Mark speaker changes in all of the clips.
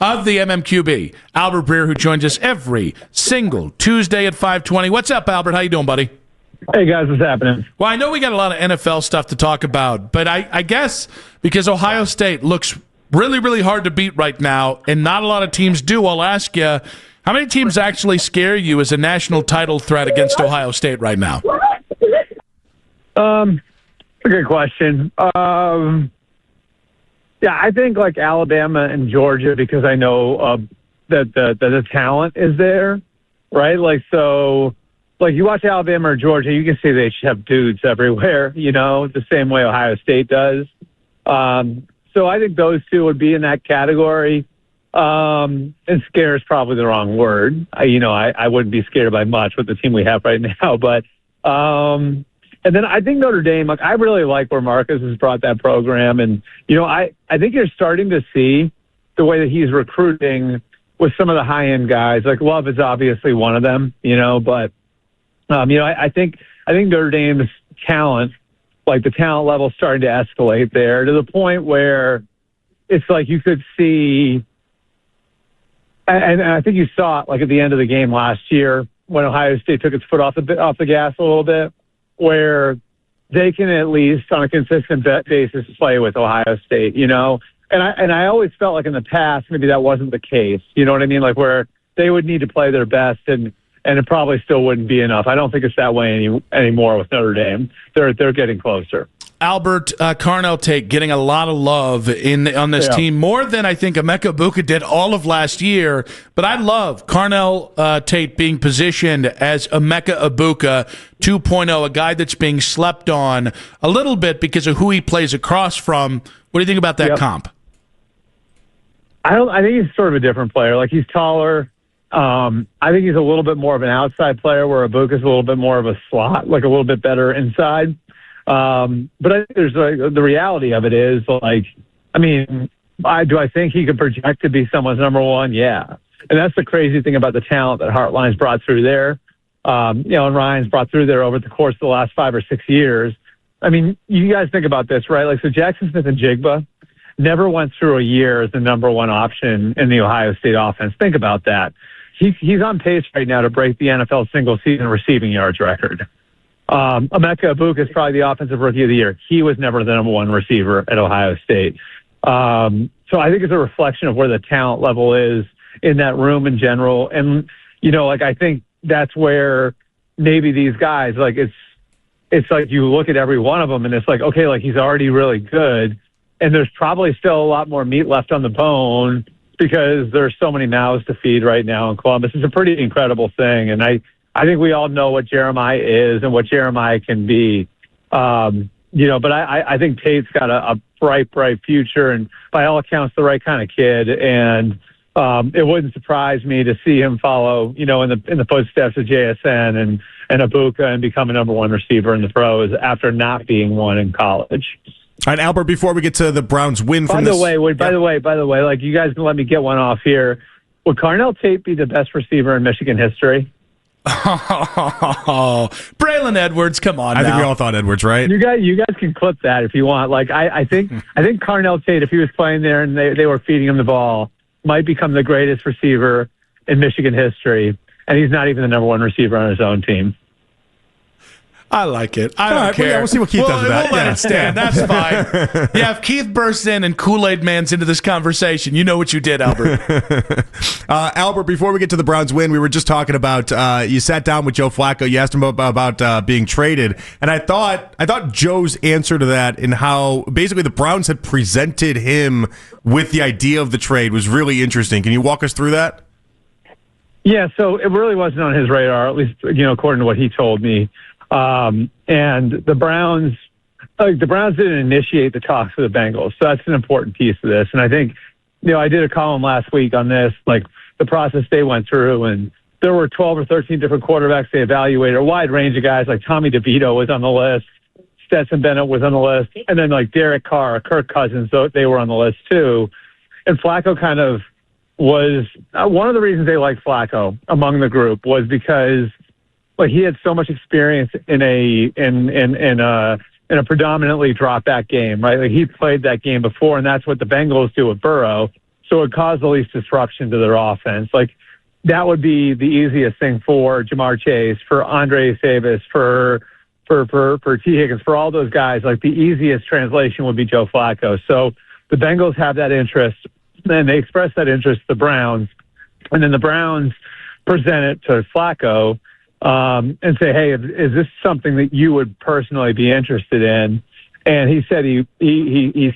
Speaker 1: of the MMQB, Albert Breer, who joins us every single Tuesday at 5:20. What's up, Albert? How you doing, buddy?
Speaker 2: Hey, guys, what's happening?
Speaker 1: Well, I know we got a lot of NFL stuff to talk about, but I guess because Ohio State looks really, really hard to beat right now, and not a lot of teams do, I'll ask you, how many teams actually scare you as a national title threat against Ohio State right now?
Speaker 2: That's a good question. Yeah, I think like Alabama and Georgia, because I know that the talent is there, right? Like, so, like you watch Alabama or Georgia, you can see they should have dudes everywhere, the same way Ohio State does. So I think those two would be in that category. And scare is probably the wrong word. I wouldn't be scared by much with the team we have right now, but and then I think Notre Dame, like I really like where Marcus has brought that program. And, I think you're starting to see the way that he's recruiting with some of the high-end guys. Like Love is obviously one of them, but, I think Notre Dame's talent, like the talent level is starting to escalate there to the point where it's like you could see, and I think you saw it like at the end of the game last year when Ohio State took its foot off the gas a little bit, where they can at least on a consistent basis play with Ohio State, And I always felt like in the past maybe that wasn't the case. You know what I mean? Like where they would need to play their best and it probably still wouldn't be enough. I don't think it's that way anymore with Notre Dame. They're getting closer.
Speaker 1: Albert, Carnell Tate getting a lot of love on this team, more than I think Emeka Egbuka did all of last year. But I love Carnell Tate being positioned as Emeka Egbuka 2.0, a guy that's being slept on a little bit because of who he plays across from. What do you think about that comp?
Speaker 2: I think he's sort of a different player. Like he's taller. I think he's a little bit more of an outside player, where Egbuka's a little bit more of a slot, like a little bit better inside. But I think there's the reality of it is like, I mean, do I think he could project to be someone's number one? Yeah. And that's the crazy thing about the talent that Hartline's brought through there. And Ryan's brought through there over the course of the last 5 or 6 years. I mean, you guys think about this, right? Like, so Jackson Smith and Jigba never went through a year as the number one option in the Ohio State offense. Think about that. He's on pace right now to break the NFL single season receiving yards record. Emeka Egbuka is probably the offensive rookie of the year. He was never the number one receiver at Ohio State. So I think it's a reflection of where the talent level is in that room in general. And, I think that's where maybe these guys, like, it's like you look at every one of them and it's like, okay, like he's already really good. And there's probably still a lot more meat left on the bone because there's so many mouths to feed right now in Columbus. It's a pretty incredible thing. And I think we all know what Jeremiah is and what Jeremiah can be. But I think Tate's got a bright future and by all accounts, the right kind of kid. And it wouldn't surprise me to see him follow, in the footsteps of JSN and Egbuka and become a number one receiver in the pros after not being one in college.
Speaker 3: All right, Albert, before we get to the Browns win from this...
Speaker 2: By the way, like you guys can let me get one off here. Would Carnell Tate be the best receiver in Michigan history?
Speaker 1: Oh, Braylon Edwards, come on!
Speaker 3: I think we all thought Edwards, right?
Speaker 2: You guys can clip that if you want. Like I think Carnell Tate, if he was playing there and they were feeding him the ball, might become the greatest receiver in Michigan history, and he's not even the number one receiver on his own team.
Speaker 1: I like it. I don't care.
Speaker 3: Well, we'll see what Keith does with that.
Speaker 1: We'll let it stand. That's fine. Yeah, if Keith bursts in and Kool-Aid Man's into this conversation, you know what you did, Albert.
Speaker 3: Albert, before we get to the Browns win, we were just talking about you sat down with Joe Flacco. You asked him about being traded, and I thought Joe's answer to that and how basically the Browns had presented him with the idea of the trade was really interesting. Can you walk us through that?
Speaker 2: Yeah, so it really wasn't on his radar, at least according to what he told me. And the Browns didn't initiate the talks with the Bengals. So that's an important piece of this. And I think, I did a column last week on this, like the process they went through, and there were 12 or 13 different quarterbacks they evaluated, a wide range of guys, like Tommy DeVito was on the list, Stetson Bennett was on the list, and then like Derek Carr, Kirk Cousins, so they were on the list too. And Flacco kind of was one of the reasons they liked Flacco among the group was because like he had so much experience in a predominantly drop back game, right? Like he played that game before, and that's what the Bengals do with Burrow. so it caused the least disruption to their offense. Like, that would be the easiest thing for Jamar Chase, for Andre Davis, for T. Higgins, for all those guys. Like, the easiest translation would be Joe Flacco. So the Bengals have that interest, and they express that interest to the Browns, and then the Browns present it to Flacco and say, hey, is this something that you would personally be interested in? And he said he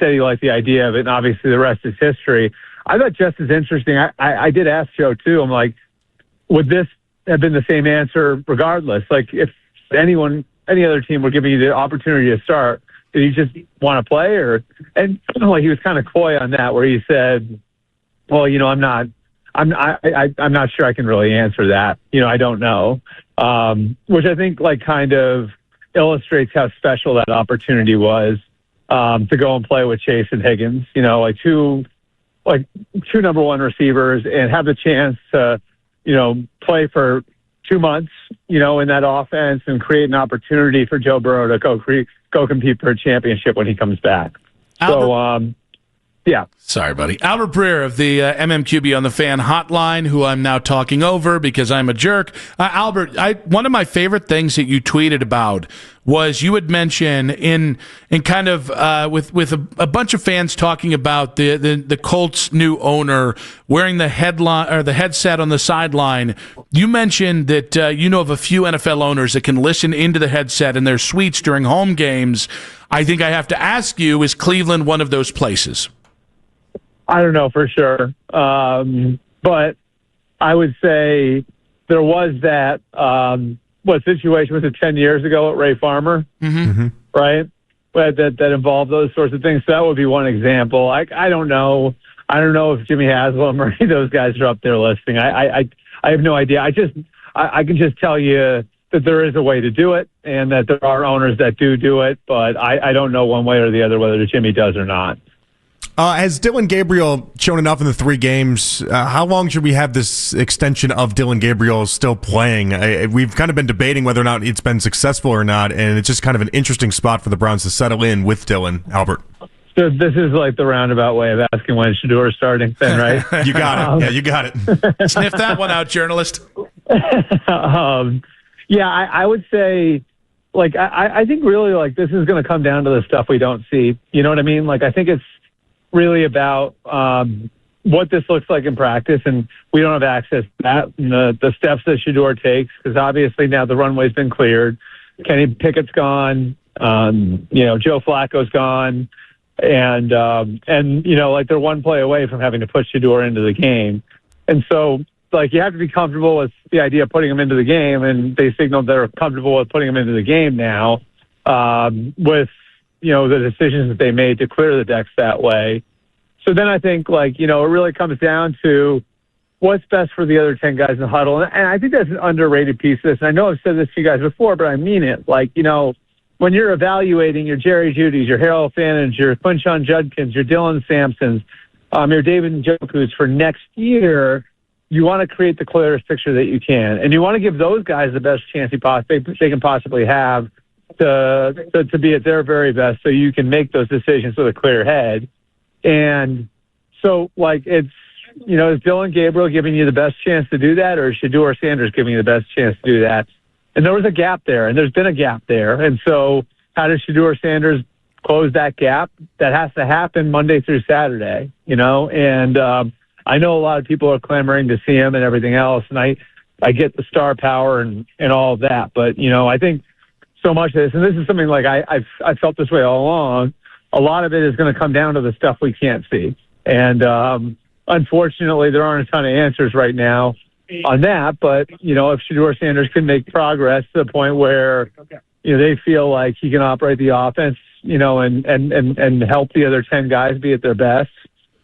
Speaker 2: said he liked the idea of it, and obviously the rest is history. I thought just as interesting, I did ask Joe too, I'm like, would this have been the same answer regardless? Like, if any other team were giving you the opportunity to start, did you just want to play? And like, he was kind of coy on that, where he said, well, you know, I'm not sure I can really answer that. You know, I don't know. Which I think like kind of illustrates how special that opportunity was, to go and play with Chase and Higgins, you know, like two number one receivers, and have the chance to, you know, play for 2 months, you know, in that offense, and create an opportunity for Joe Burrow to go compete for a championship when he comes back.
Speaker 1: Albert,
Speaker 2: yeah.
Speaker 1: Sorry, buddy. Albert Breer of the MMQB on the Fan Hotline, who I'm now talking over because I'm a jerk. Albert, one of my favorite things that you tweeted about was you had mentioned in kind of with a bunch of fans talking about the Colts' new owner wearing the headline or the headset on the sideline. You mentioned that you know of a few NFL owners that can listen into the headset in their suites during home games. I think I have to ask you, is Cleveland one of those places?
Speaker 2: I don't know for sure. But I would say there was that, situation was it 10 years ago at Ray Farmer, right? That involved those sorts of things. So that would be one example. I don't know. I don't know if Jimmy Haslam or any of those guys are up there listening. I have no idea. I can just tell you that there is a way to do it, and that there are owners that do it, but I don't know one way or the other whether Jimmy does or not.
Speaker 3: Has Dillon Gabriel shown enough in the 3 games? How long should we have this extension of Dillon Gabriel still playing? We've kind of been debating whether or not it's been successful or not, and it's just kind of an interesting spot for the Browns to settle in with Dillon. Albert.
Speaker 2: So this is like the roundabout way of asking when Shedeur is starting, then, right?
Speaker 3: You got it. Yeah, you got it.
Speaker 1: Sniff that one out, journalist.
Speaker 2: Yeah, I would say, like, I think really, like, this is going to come down to the stuff we don't see. You know what I mean? Like, I think it's really about what this looks like in practice, and we don't have access to that. And the steps that Shedeur takes, because obviously now the runway's been cleared. Kenny Pickett's gone. Joe Flacco's gone, and you know, like, they're one play away from having to put Shedeur into the game, and so, like, you have to be comfortable with the idea of putting him into the game, and they signaled they're comfortable with putting him into the game now, with, you know, the decisions that they made to clear the decks that way. So then I think, like, you know, it really comes down to what's best for the other 10 guys in the huddle. And I think that's an underrated piece of this. And I know I've said this to you guys before, but I mean it. Like, you know, when you're evaluating your Jerry Jeudy's, your Harold Fannons, your Quinshon Judkins, your Dylan Sampsons, your David Njoku's for next year, you want to create the clearest picture that you can. And you want to give those guys the best chance they can possibly have to be at their very best, so you can make those decisions with a clear head. And so, like, it's, you know, is Dillon Gabriel giving you the best chance to do that, or is Shedeur Sanders giving you the best chance to do that? And there was a gap there, and there's been a gap there. And so how does Shedeur Sanders close that gap? That has to happen Monday through Saturday, you know? And I know a lot of people are clamoring to see him and everything else, and I get the star power and all of that. But, you know, I think so much of this, and this is something like I've felt this way all along, a lot of it is going to come down to the stuff we can't see. And unfortunately, there aren't a ton of answers right now on that. But, you know, if Shedeur Sanders can make progress to the point where, you know, they feel like he can operate the offense, you know, and help the other 10 guys be at their best,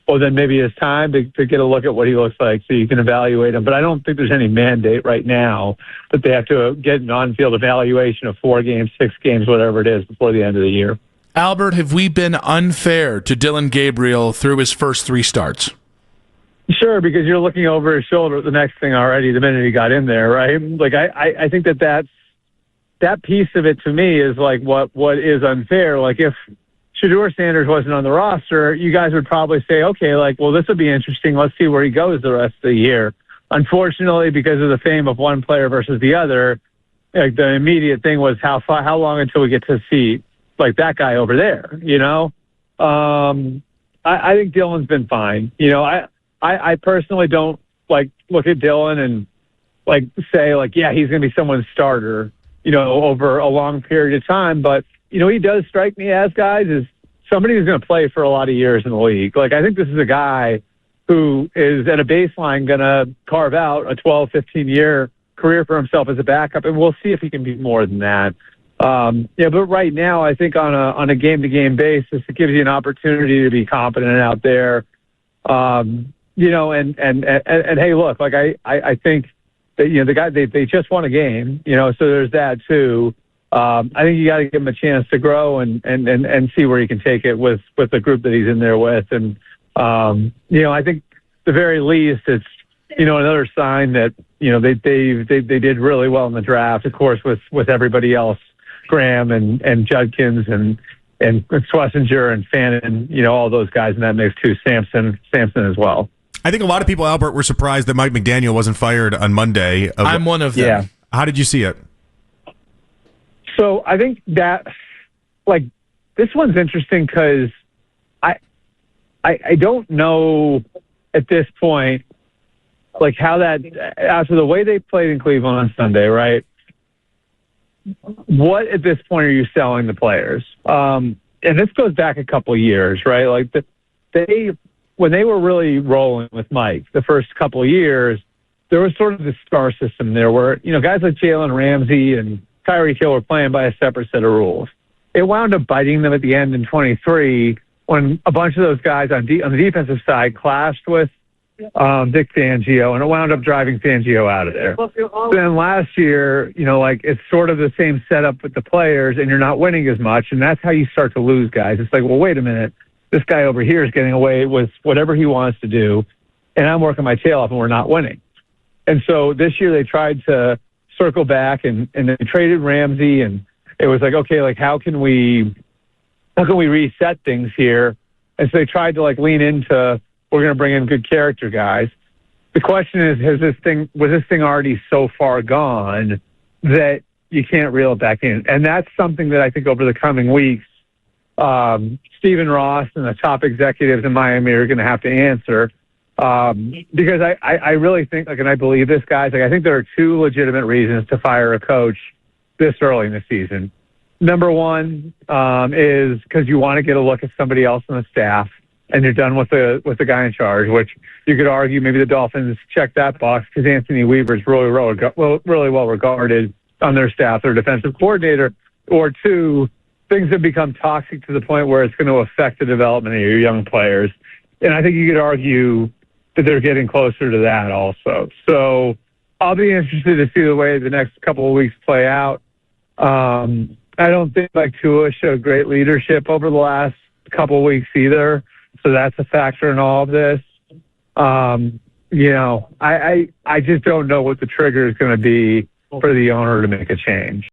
Speaker 2: well, then maybe it's time to get a look at what he looks like so you can evaluate him. But I don't think there's any mandate right now that they have to get an on-field evaluation of 4 games, 6 games, whatever it is, before the end of the year.
Speaker 1: Albert, have we been unfair to Dillon Gabriel through his first 3 starts?
Speaker 2: Sure, because you're looking over his shoulder at the next thing already the minute he got in there, right? Like, I think that piece of it to me is like what is unfair. Like, if Shedeur Sanders wasn't on the roster, you guys would probably say, okay, like, well, this would be interesting. Let's see where he goes the rest of the year. Unfortunately, because of the fame of one player versus the other, like the immediate thing was how long until we get to see like that guy over there, you know? I think Dillon's been fine. You know, I personally don't like look at Dillon and like say like, yeah, he's going to be someone's starter, you know, over a long period of time. But, you know, he does strike me as guys is somebody who's going to play for a lot of years in the league. Like, I think this is a guy who is at a baseline going to carve out a 12, 15-year career for himself as a backup, and we'll see if he can be more than that. Yeah, but right now, I think on a game-to-game basis, it gives you an opportunity to be competent out there. You know, and hey, look, like I think that, you know, the guy they just won a game, you know, so there's that too. I think you got to give him a chance to grow and see where he can take it with the group that he's in there with, and you know, I think at the very least it's, you know, another sign that, you know, they did really well in the draft, of course, with everybody else, Graham and Judkins and Schlesinger and Fannin, you know, all those guys in that mix too, Sampson as well.
Speaker 3: I think a lot of people, Albert, were surprised that Mike McDaniel wasn't fired on Monday.
Speaker 1: I'm one of them.
Speaker 2: Yeah.
Speaker 3: How did you see it?
Speaker 2: So I think that, like, this one's interesting because I don't know at this point, like, how that, after the way they played in Cleveland on Sunday, right? What at this point are you selling the players? And this goes back a couple of years, right? Like, when they were really rolling with Mike the first couple of years, there was sort of this star system there where, you know, guys like Jalen Ramsey and Tyreek Hill were playing by a separate set of rules. It wound up biting them at the end in 23 when a bunch of those guys on the defensive side clashed with Vic Fangio, and it wound up driving Fangio out of there. Then last year, you know, like, it's sort of the same setup with the players, and you're not winning as much, and that's how you start to lose guys. It's like, well, wait a minute. This guy over here is getting away with whatever he wants to do, and I'm working my tail off, and we're not winning. And so this year they tried to circle back, and they traded Ramsey, and it was like, okay, like, how can we reset things here? And so they tried to, like, lean into, we're going to bring in good character guys. The question is, was this thing already so far gone that you can't reel it back in? And that's something that I think over the coming weeks, Stephen Ross and the top executives in Miami are going to have to answer. Because I really think, like, and I believe this, guys, like, I think there are two legitimate reasons to fire a coach this early in the season. Number one is because you want to get a look at somebody else on the staff, and you're done with the guy in charge, which you could argue maybe the Dolphins check that box because Anthony Weaver is really well regarded on their staff, their defensive coordinator. Or two, things have become toxic to the point where it's going to affect the development of your young players. And I think you could argue that they're getting closer to that also. So I'll be interested to see the way the next couple of weeks play out. I don't think, like, Tua showed great leadership over the last couple of weeks either. So that's a factor in all of this. You know, I just don't know what the trigger is going to be for the owner to make a change.